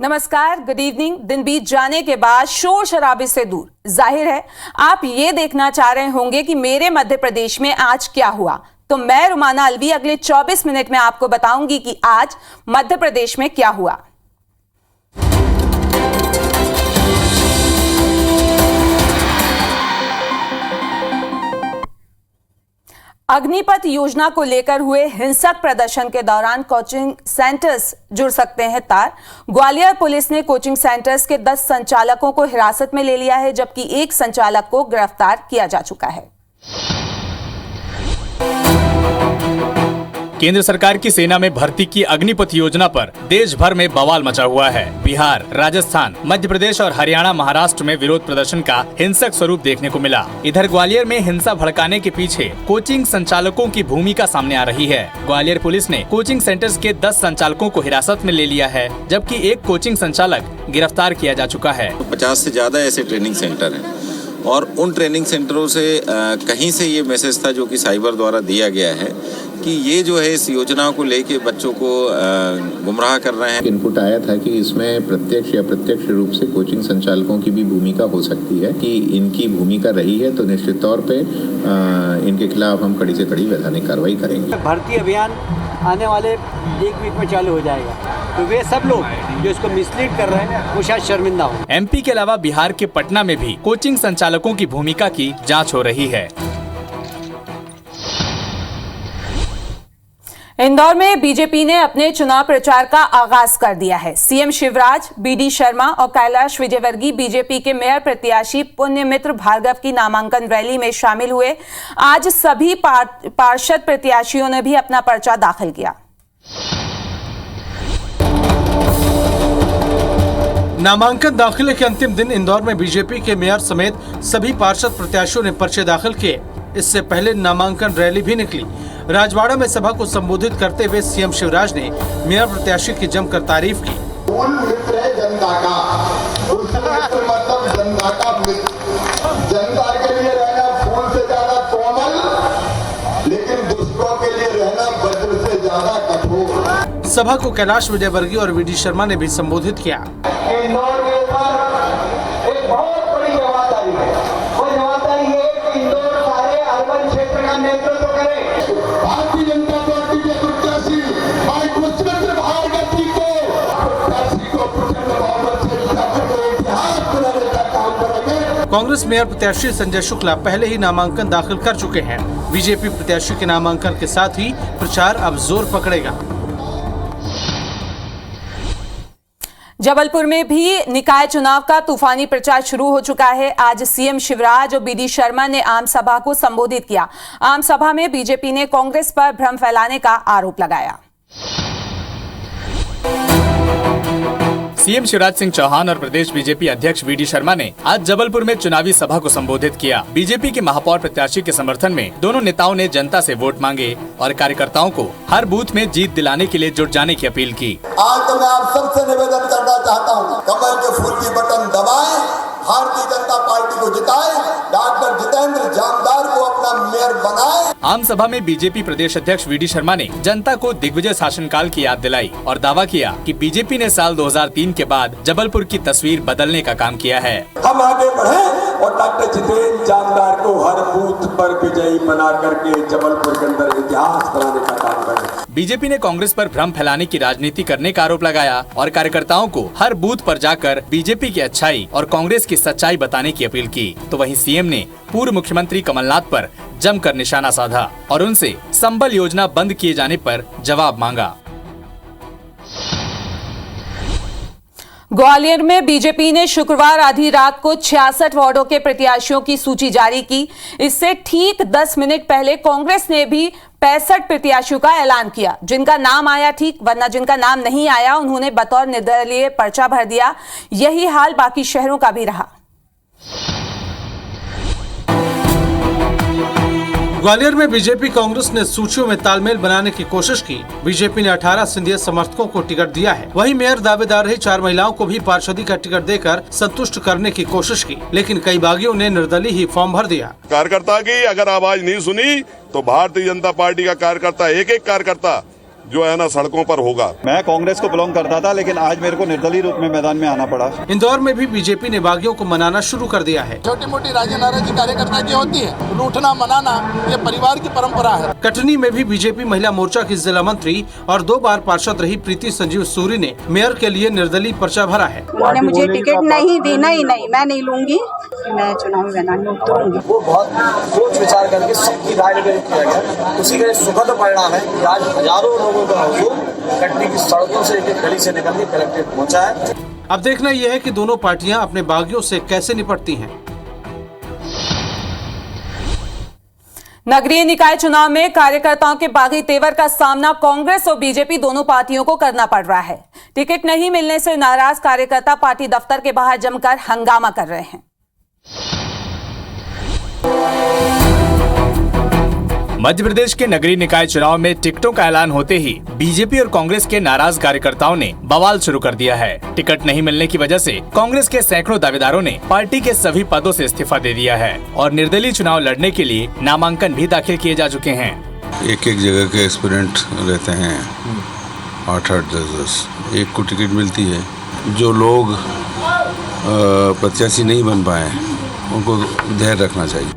नमस्कार, good evening. दिन बीत जाने के बाद शोर शराबे से दूर जाहिर है आप ये देखना चाह रहे होंगे कि मेरे मध्य प्रदेश में आज क्या हुआ। तो मैं रुमाना अलवी अगले 24 मिनट में आपको बताऊंगी कि आज मध्य प्रदेश में क्या हुआ। अग्निपथ योजना को लेकर हुए हिंसक प्रदर्शन के दौरान कोचिंग सेंटर्स जुड़ सकते हैं तार। ग्वालियर पुलिस ने कोचिंग सेंटर्स के 10 संचालकों को हिरासत में ले लिया है, जबकि एक संचालक को गिरफ्तार किया जा चुका है। केंद्र सरकार की सेना में भर्ती की अग्निपथ योजना पर देश भर में बवाल मचा हुआ है। बिहार, राजस्थान, मध्य प्रदेश और हरियाणा, महाराष्ट्र में विरोध प्रदर्शन का हिंसक स्वरूप देखने को मिला। इधर ग्वालियर में हिंसा भड़काने के पीछे कोचिंग संचालकों की भूमिका सामने आ रही है। ग्वालियर पुलिस ने कोचिंग सेंटर्स के 10 संचालकों को हिरासत में ले लिया है, जबकि एक कोचिंग संचालक गिरफ्तार किया जा चुका है। 50 से ज्यादा ऐसे ट्रेनिंग सेंटर हैं और उन ट्रेनिंग सेंटरों से कहीं से ये मैसेज था जो कि साइबर द्वारा दिया गया है कि ये जो है इस योजना को लेके बच्चों को गुमराह कर रहे हैं। इनपुट आया था कि इसमें प्रत्यक्ष या अप्रत्यक्ष रूप से कोचिंग संचालकों की भी भूमिका हो सकती है। कि इनकी भूमिका रही है तो निश्चित तौर पे इनके खिलाफ हम कड़ी से कड़ी वैधानिक कार्रवाई करेंगे। भर्ती अभियान आने वाले एक वीक में चालू हो जाएगा, तो वे सब लोग जो इसको मिसलीड कर रहे हैं वो शायद शर्मिंदा हो। एमपी के अलावा बिहार के पटना में भी कोचिंग संचालकों की भूमिका की जांच हो रही है। इंदौर में बीजेपी ने अपने चुनाव प्रचार का आगाज कर दिया है। सीएम शिवराज, बीडी शर्मा और कैलाश विजयवर्गीय बीजेपी के मेयर प्रत्याशी पुण्यमित्र भार्गव की नामांकन रैली में शामिल हुए। आज सभी पार्षद प्रत्याशियों ने भी अपना पर्चा दाखिल किया। नामांकन दाखिले के अंतिम दिन इंदौर में बीजेपी के मेयर समेत सभी पार्षद प्रत्याशियों ने पर्चे दाखिल किए। इससे पहले नामांकन रैली भी निकली। राजवाड़ा में सभा को संबोधित करते हुए सीएम शिवराज ने मेयर प्रत्याशी की जमकर तारीफ की। मित्र है जनता का, मित्र मतलब जनता का मित्र। जनता के लिए रहना फूल से ज्यादा कोमल, लेकिन दुष्टों के लिए रहना वज्र से ज्यादा कठोर। सभा को कैलाश विजयवर्गीय और बीडी शर्मा ने भी संबोधित किया। इंदौर के ऊपर एक बहुत बड़ी जवाबदारी है। वो जवाबदारी ये है कि इंदौर सारे अर्बन क्षेत्र का नेतृत्व करे। भारतीय जनता पार्टी के प्रत्याशी भाई पुष्पेंद्र भार्गव जी को प्रचंड बहुमत से जिताकर इतिहास बनाने का काम करेंगे। कांग्रेस मेयर प्रत्याशी संजय शुक्ला पहले ही नामांकन दाखिल कर चुके हैं। बीजेपी प्रत्याशी के नामांकन के साथ ही प्रचार अब जोर पकड़ेगा। जबलपुर में भी निकाय चुनाव का तूफानी प्रचार शुरू हो चुका है। आज सीएम शिवराज और बीडी शर्मा ने आम सभा को संबोधित किया। आम सभा में बीजेपी ने कांग्रेस पर भ्रम फैलाने का आरोप लगाया। सीएम शिवराज सिंह चौहान और प्रदेश बीजेपी अध्यक्ष बीडी शर्मा ने आज जबलपुर में चुनावी सभा को संबोधित किया। बीजेपी के महापौर प्रत्याशी के समर्थन में दोनों नेताओं ने जनता से वोट मांगे और कार्यकर्ताओं को हर बूथ में जीत दिलाने के लिए जुट जाने की अपील की। आज तो मैं आप सबसे निवेदन करना चाहता हूँ, कमल के फूल की बटन दबाएं, भारतीय जनता पार्टी को जिताएं, डॉक्टर जितेंद्र जामदार को अपना मेयर बनाएं। आम सभा में बीजेपी प्रदेश अध्यक्ष बीडी शर्मा ने जनता को दिग्विजय शासनकाल की याद दिलाई और दावा किया कि बीजेपी ने साल 2003 के बाद जबलपुर की तस्वीर बदलने का काम किया है। हम आगे बढ़े और डॉक्टर जितेंद्र जामदार को हर बूथ पर विजयी बना करके जबलपुर के अंदर इतिहास बनाने का काम करें। बीजेपी ने कांग्रेस पर भ्रम फैलाने की राजनीति करने का आरोप लगाया और कार्यकर्ताओं को हर बूथ पर जाकर बीजेपी की अच्छाई और कांग्रेस की सच्चाई बताने की अपील की। तो वहीं सीएम ने पूर्व मुख्यमंत्री कमलनाथ पर जमकर निशाना साधा और उनसे संबल योजना बंद किए जाने पर जवाब मांगा। ग्वालियर में बीजेपी ने शुक्रवार आधी रात को 66 वार्डों के प्रत्याशियों की सूची जारी की। इससे ठीक 10 मिनट पहले कांग्रेस ने भी 65 प्रत्याशियों का ऐलान किया। जिनका नाम आया ठीक, वरना जिनका नाम नहीं आया उन्होंने बतौर निर्दलीय पर्चा भर दिया। यही हाल बाकी शहरों का भी रहा। ग्वालियर में बीजेपी कांग्रेस ने सूचियों में तालमेल बनाने की कोशिश की। बीजेपी ने 18 सिंधिया समर्थकों को टिकट दिया है। वहीं मेयर दावेदार रही 4 महिलाओं को भी पार्षदी का टिकट देकर संतुष्ट करने की कोशिश की, लेकिन कई बागियों ने निर्दलीय ही फॉर्म भर दिया। कार्यकर्ता की अगर आवाज नहीं सुनी तो भारतीय जनता पार्टी का कार्यकर्ता, एक एक कार्यकर्ता जो है ना सड़कों पर होगा। मैं कांग्रेस को बिलोंग करता था, लेकिन आज मेरे को निर्दलीय रूप में मैदान में आना पड़ा। इंदौर में भी बीजेपी ने बागियों को मनाना शुरू कर दिया है। छोटी मोटी राजी नाराजी कार्यकर्ता की होती है, रूठना मनाना ये परिवार की परंपरा है। कटनी में भी बीजेपी महिला मोर्चा की जिला मंत्री और 2 बार पार्षद रही प्रीति संजीव सूरी ने मेयर के लिए निर्दलीय पर्चा भरा है। उन्होंने मुझे टिकट नहीं दी, नहीं मैं नहीं लूंगी, मैं चुनावी मैदान में उतरूंगी। वो बहुत सोच विचार करके सबकी राय लेकर किया गया। उसी का सुखद परिणाम है कि आज हजारों लोगों का हुजूम कटनी की सड़कों से एक गली से निकल के कलेक्ट्रेट पहुंचा है। अब देखना यह है कि दोनों पार्टियां अपने बागियों से कैसे निपटती हैं। नगरीय निकाय चुनाव में कार्यकर्ताओं के बागी तेवर का सामना कांग्रेस और बीजेपी दोनों पार्टियों को करना पड़ रहा है। टिकट नहीं मिलने से नाराज कार्यकर्ता पार्टी दफ्तर के बाहर जमकर हंगामा कर रहे हैं। मध्य प्रदेश के नगरीय निकाय चुनाव में टिकटों का ऐलान होते ही बीजेपी और कांग्रेस के नाराज कार्यकर्ताओं ने बवाल शुरू कर दिया है। टिकट नहीं मिलने की वजह से कांग्रेस के सैकड़ों दावेदारों ने पार्टी के सभी पदों से इस्तीफा दे दिया है और निर्दलीय चुनाव लड़ने के लिए नामांकन भी दाखिल किए जा चुके हैं। एक जगह के एस्पिरेंट रहते हैं 8-8, 10-10, एक को टिकट मिलती है। जो लोग प्रत्याशी नहीं बन पाए उनको धैर्य रखना चाहिए।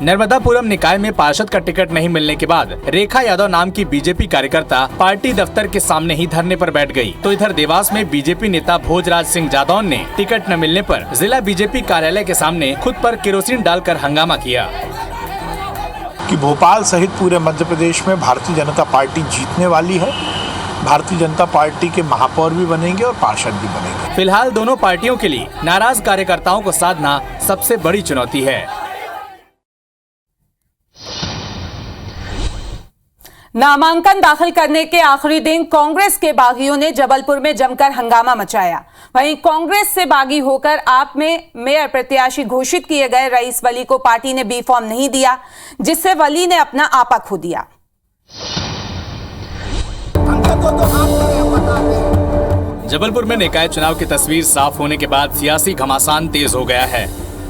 नर्मदापुरम निकाय में पार्षद का टिकट नहीं मिलने के बाद रेखा यादव नाम की बीजेपी कार्यकर्ता पार्टी दफ्तर के सामने ही धरने पर बैठ गई। तो इधर देवास में बीजेपी नेता भोजराज सिंह जादौन ने टिकट न मिलने पर जिला बीजेपी कार्यालय के सामने खुद पर केरोसिन डालकर हंगामा किया कि भोपाल सहित पूरे मध्य प्रदेश में भारतीय जनता पार्टी जीतने वाली है। भारतीय जनता पार्टी के महापौर भी बनेंगे और पार्षद भी बनेंगे। फिलहाल दोनों पार्टियों के लिए नाराज कार्यकर्ताओं को साधना सबसे बड़ी चुनौती है। नामांकन दाखिल करने के आखिरी दिन कांग्रेस के बागियों ने जबलपुर में जमकर हंगामा मचाया। वहीं कांग्रेस से बागी होकर आप में मेयर प्रत्याशी घोषित किए गए रईस वली को पार्टी ने बी फॉर्म नहीं दिया, जिससे वली ने अपना आपा खो दिया। जबलपुर में निकाय चुनाव की तस्वीर साफ होने के बाद सियासी घमासान तेज हो गया है।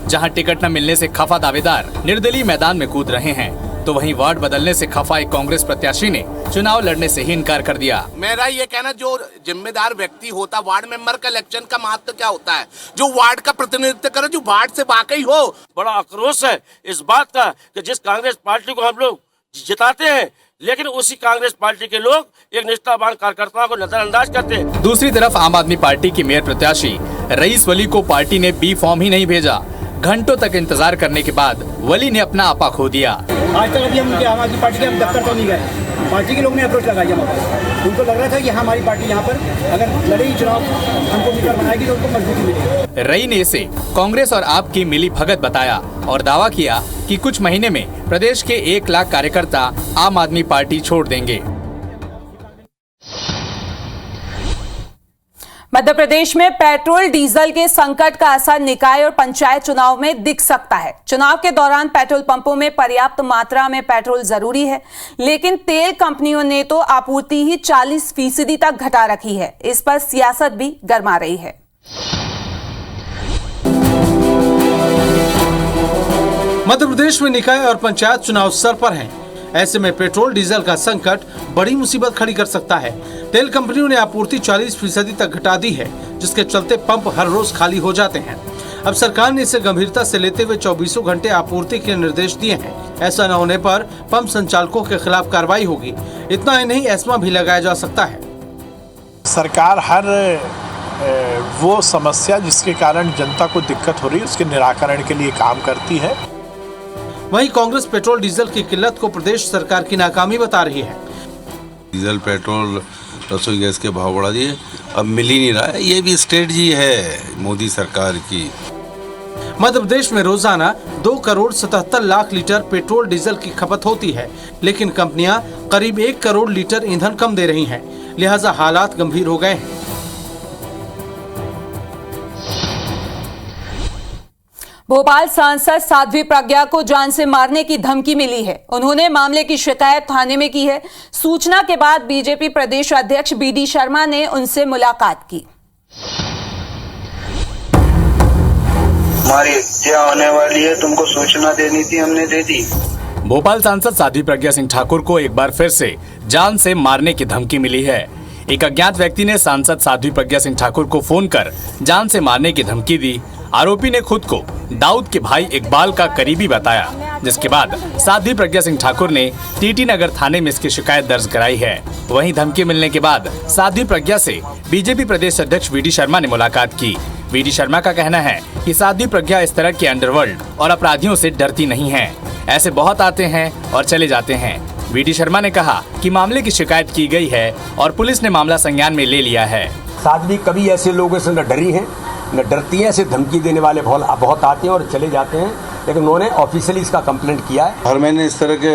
जहां टिकट न मिलने से खफा दावेदार निर्दलीय मैदान में कूद रहे हैं, तो वहीं वार्ड बदलने से खफा एक कांग्रेस प्रत्याशी ने चुनाव लड़ने से ही इनकार कर दिया। मेरा ये कहना, जो जिम्मेदार व्यक्ति होता, वार्ड मेंबर का इलेक्शन का महत्व क्या होता है, जो वार्ड का प्रतिनिधित्व करे, जो वार्ड से वाकई हो। बड़ा आक्रोश है इस बात का कि जिस कांग्रेस पार्टी को हम लोग जिताते हैं, लेकिन उसी कांग्रेस पार्टी के लोग एक निष्ठावान कार्यकर्ताओं को नजरअंदाज करते हैं। दूसरी तरफ आम आदमी पार्टी की मेयर प्रत्याशी रईस वली को पार्टी ने बी फॉर्म ही नहीं भेजा। घंटों तक इंतजार करने के बाद वली ने अपना आपा खो दिया। आज तक अभी हम उनके आम आदमी पार्टी के हम दफ्तर तो नहीं गए। पार्टी के लोग ने अप्रोच लगाई हमारे, उनको लग रहा था कि हमारी पार्टी यहाँ पर अगर लड़ेगी चुनाव, हमको मीटर बनाएगी तो उनको मजबूती मिलेगी। रई ने इसे कांग्रेस और आप की मिली भगत बताया और दावा किया कि कुछ महीने में प्रदेश के 1 लाख कार्यकर्ता आम आदमी पार्टी छोड़ देंगे। मध्य प्रदेश में पेट्रोल डीजल के संकट का असर निकाय और पंचायत चुनाव में दिख सकता है। चुनाव के दौरान पेट्रोल पंपों में पर्याप्त मात्रा में पेट्रोल जरूरी है, लेकिन तेल कंपनियों ने तो आपूर्ति ही 40% तक घटा रखी है। इस पर सियासत भी गर्मा रही है। मध्य प्रदेश में निकाय और पंचायत चुनाव सर पर हैं। ऐसे में पेट्रोल डीजल का संकट बड़ी मुसीबत खड़ी कर सकता है। तेल कंपनियों ने आपूर्ति 40% तक घटा दी है, जिसके चलते पंप हर रोज खाली हो जाते हैं। अब सरकार ने इसे गंभीरता से लेते हुए 24 घंटे आपूर्ति के निर्देश दिए हैं। ऐसा न होने पर पंप संचालकों के खिलाफ कार्रवाई होगी। इतना ही नहीं, एस्मा भी लगाया जा सकता है। सरकार हर वो समस्या जिसके कारण जनता को दिक्कत हो रही है उसके निराकरण के लिए काम करती है। वहीं कांग्रेस पेट्रोल डीजल की किल्लत को प्रदेश सरकार की नाकामी बता रही है। डीजल पेट्रोल रसोई गैस के भाव बढ़ा दिए, अब मिल ही नहीं रहा है। ये भी स्ट्रेटजी है मोदी सरकार की। मध्य प्रदेश में रोजाना 2,77 लाख लीटर पेट्रोल डीजल की खपत होती है, लेकिन कंपनियां करीब 1 करोड़ लीटर ईंधन कम दे रही हैं। लिहाजा हालात गंभीर हो गए हैं। भोपाल सांसद साध्वी प्रज्ञा को जान से मारने की धमकी मिली है। उन्होंने मामले की शिकायत थाने में की है। सूचना के बाद बीजेपी प्रदेश अध्यक्ष बीडी शर्मा ने उनसे मुलाकात की। हमारी हत्या होने वाली है, तुमको सूचना देनी थी, हमने दे दी। भोपाल सांसद साध्वी प्रज्ञा सिंह ठाकुर को एक बार फिर से जान से मारने की धमकी मिली है। एक अज्ञात व्यक्ति ने सांसद साध्वी प्रज्ञा सिंह ठाकुर को फोन कर जान से मारने की धमकी दी। आरोपी ने खुद को दाऊद के भाई इकबाल का करीबी बताया, जिसके बाद साध्वी प्रज्ञा सिंह ठाकुर ने टीटी नगर थाने में इसकी शिकायत दर्ज कराई है। वहीं धमकी मिलने के बाद साध्वी प्रज्ञा से बीजेपी प्रदेश अध्यक्ष वी.डी. शर्मा ने मुलाकात की। वी.डी. शर्मा का कहना है कि साध्वी प्रज्ञा इस तरह के अंडरवर्ल्ड और अपराधियों से डरती नहीं है। ऐसे बहुत आते हैं और चले जाते हैं। वी.डी. शर्मा ने कहा कि मामले की शिकायत की गई है और पुलिस ने मामला संज्ञान में ले लिया है। साध्वी कभी ऐसे लोगों से न डरी है न डरती है। ऐसे धमकी देने वाले बहुत आते हैं और चले जाते हैं, लेकिन उन्होंने ऑफिशियली इसका कंप्लेंट किया है। हर महीने इस तरह के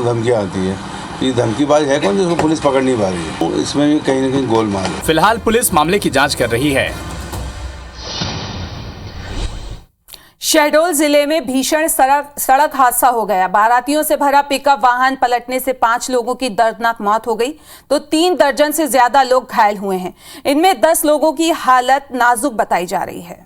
धमकियाँ आती है। ये धमकीबाज है कौन जिसको पुलिस पकड़ नहीं पा रही है? इसमें भी कहीं न कहीं गोलमाल है। फिलहाल पुलिस मामले की जांच कर रही है। शहडोल जिले में भीषण सड़क हादसा हो गया। बारातियों से भरा पिकअप वाहन पलटने से 5 लोगों की दर्दनाक मौत हो गई तो 3 दर्जन से ज्यादा लोग घायल हुए हैं। इनमें 10 लोगों की हालत नाजुक बताई जा रही है।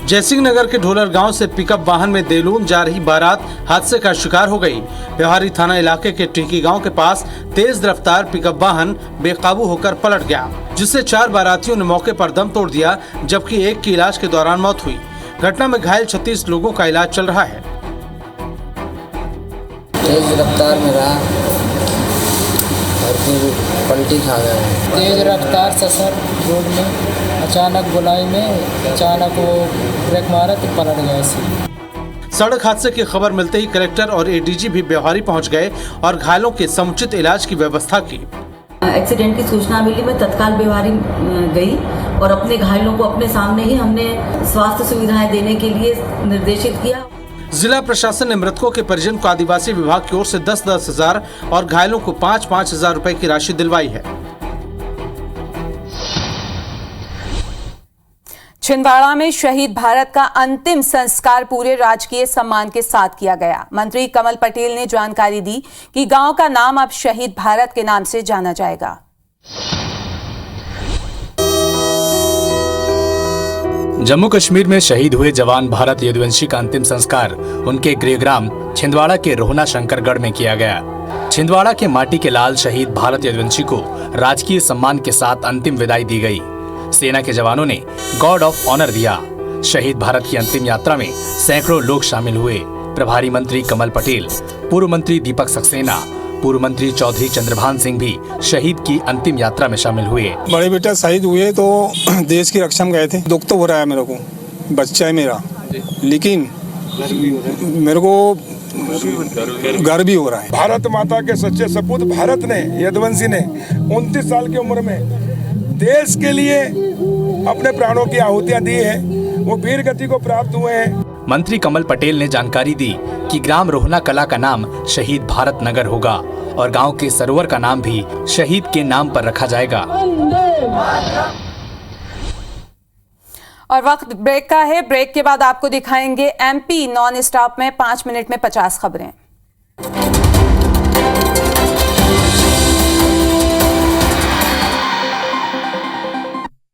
जयसिंह नगर के ढोलर गांव से पिकअप वाहन में देलून जा रही बारात हादसे का शिकार हो गई। व्यवहारी थाना इलाके के टीकी गांव के पास तेज रफ्तार पिकअप वाहन बेकाबू होकर पलट गया, जिससे 4 बारातियों ने मौके पर दम तोड़ दिया, जबकि एक की इलाज के दौरान मौत हुई। घटना में घायल 36 लोगों का इलाज चल रहा है। तेज रफ्तार में रहा और फिर पलटी खा गया। तेज रफ्तार से सर रोड में अचानक गोलाई में अचानक वो ब्रेक मारा तो पलट गया। सड़क हादसे की खबर मिलते ही कलेक्टर और एडीजी भी व्यवहारी पहुंच गए और घायलों के समुचित इलाज की व्यवस्था की। एक्सीडेंट की सूचना मिली, मैं तत्काल व्यवहारी गई और अपने घायलों को अपने सामने ही हमने स्वास्थ्य सुविधाएं देने के लिए निर्देशित किया। जिला प्रशासन ने मृतकों के परिजन को आदिवासी विभाग की ओर से 10-10 हजार और घायलों को 5-5 हजार रुपए की राशि दिलवाई है। छिंदवाड़ा में शहीद भारत का अंतिम संस्कार पूरे राजकीय सम्मान के साथ किया गया। मंत्री कमल पटेल ने जानकारी दी कि गांव का नाम अब शहीद भारत के नाम से जाना जाएगा। जम्मू कश्मीर में शहीद हुए जवान भारत यदुवंशी का अंतिम संस्कार उनके गृहग्राम छिंदवाड़ा के रोहना शंकरगढ़ में किया गया। छिंदवाड़ा के माटी के लाल शहीद भारत यदुवंशी को राजकीय सम्मान के साथ अंतिम विदाई दी गई। सेना के जवानों ने गॉर्ड ऑफ ऑनर दिया। शहीद भारत की अंतिम यात्रा में सैकड़ों लोग शामिल हुए। प्रभारी मंत्री कमल पटेल, पूर्व मंत्री दीपक सक्सेना, पूर्व मंत्री चौधरी चंद्रभान सिंह भी शहीद की अंतिम यात्रा में शामिल हुए। बड़े बेटा शहीद हुए तो देश की रक्षा में गए थे। दुख तो हो रहा है मेरे को, बच्चा है मेरा, लेकिन मेरे को गर्व भी हो रहा है। भारत माता के सच्चे सपूत भारत ने, यदुवंशी ने 29 साल की उम्र में देश के लिए अपने प्राणों की आहुतियां दी है। वो वीर गति को प्राप्त हुए हैं। मंत्री कमल पटेल ने जानकारी दी कि ग्राम रोहना कला का नाम शहीद भारत नगर होगा और गांव के सरोवर का नाम भी शहीद के नाम पर रखा जाएगा। और वक्त ब्रेक का है। ब्रेक के बाद आपको दिखाएंगे एमपी नॉन स्टॉप में 5 मिनट में 50 खबरें।